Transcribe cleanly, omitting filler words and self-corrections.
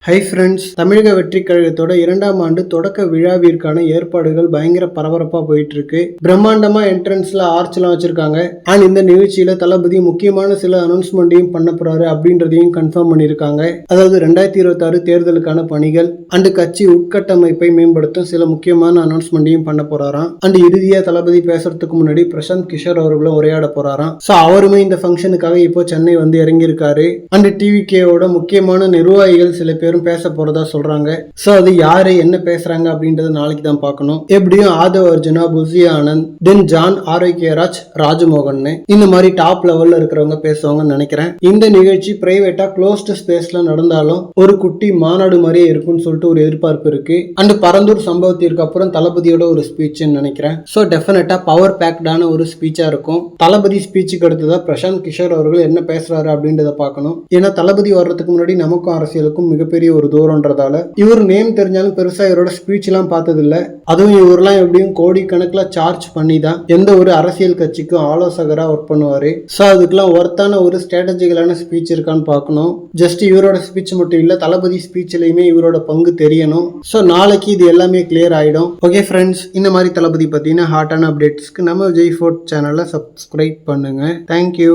Hi friends, தமிழக வெற்றி கழகத்தோட 2ஆம் ஆண்டு தொடக்க விழாவிற்கான ஏற்பாடுகள் பயங்கர பரபரப்பா போயிட்டு இருக்கு. பிரம்மாண்டமா என்ட்ரன்ஸ்ல ஆர்ச்லாம் வச்சிருக்காங்க. அண்ட் இந்த நிகழ்ச்சியில தளபதி முக்கியமான சில அனௌன்ஸ்மெண்ட்டையும் பண்ண போறாரு அப்படின்றதையும் கன்ஃபார்ம் பண்ணியிருக்காங்க. அதாவது 2026 தேர்தலுக்கான பணிகள் அண்ட் கட்சி உட்கட்டமைப்பை மேம்படுத்தும் சில முக்கியமான அனௌன்ஸ்மெண்ட்டையும் பண்ண போறாராம். அண்ட் இறுதியா தளபதி பேசுறதுக்கு முன்னாடி பிரசாந்த் கிஷோர் அவர்களும் உரையாட போறாராம். ஸோ அவருமே இந்த ஃபங்க்ஷனுக்காக இப்போ சென்னை வந்து இறங்கியிருக்காரு. அண்ட் டிவிகேவோட முக்கியமான நிர்வாகிகள் சில பேரும் பேச போறதா சொல்றாங்க. சோ அது யாரு என்ன பேசுறாங்க அப்படின்றத நாளைக்கு தான் பார்க்கணும். எப்படியும் ஆதவ் அர்ஜுனா, புசி ஆனந்த், தென் ஜான், ஆரோக்கியராஜ், ராஜமோகன் இந்த மாதிரி டாப் லெவல்ல இருக்கிறவங்க பேசுவாங்கன்னு நினைக்கிறேன். இந்த நிகழ்ச்சி பிரைவேட்டா க்ளோஸ்ட் ஸ்பேஸ்ல நடந்தாலும் ஒரு குட்டி மாநாடு மாதிரியே இருக்கும்னு சொல்லிட்டு ஒரு எதிர்பார்ப்பு இருக்கு. அண்ட் பரந்தூர் சம்பவத்திற்கு அப்புறம் தளபதியோட ஒரு ஸ்பீச் நினைக்கிறேன். சோ டெஃபினட்டா பவர் பேக்டான ஒரு ஸ்பீச்சா இருக்கும். தளபதி ஸ்பீச்சுக்கு அடுத்ததா பிரசாந்த் கிஷோர் அவர்கள் என்ன பேசுறாரு அப்படின்றத பார்க்கணும். ஏன்னா தளபதி வர்றதுக்கு முன்னாடி நமக்கும் அரசியலுக்கும் மிகப்பெரிய ஒரு தூரம்ன்றதால இவர் நேம் தெரிஞ்சாலும் பெருசா இவரோட ஸ்பீச் எல்லாம் பார்த்தது இல்ல. அதுவும் இவரெல்லாம் எப்படியும் கோடி கணக்குல சார்ஜ் பண்ணி தான் எந்த ஒரு அரசியல் கட்சிக்கும் ஆலோசகரா ஒர்க் பண்ணுவாரு. சோ அதுக்கெல்லாம் ஒர்த்தான ஒரு ஸ்ட்ராட்டஜிக்கலான ஸ்பீச் இருக்கான்னு பார்க்கணும். ஜஸ்ட் இவரோட ஸ்பீச் மட்டும் இல்ல, தளபதி ஸ்பீச்லயுமே இவரோட பங்கு தெரியணும். சோ நாளைக்கு இது எல்லாமே கிளியர் ஆயிடும். ஓகே ஃப்ரெண்ட்ஸ், இந்த மாதிரி தளபதி பத்தின ஹாட்டான அப்டேட்ஸ்க்கு நம்ம விஜய் ஃபோர்ட் சேனலை சப்ஸ்கிரைப் பண்ணுங்க. தேங்க்யூ.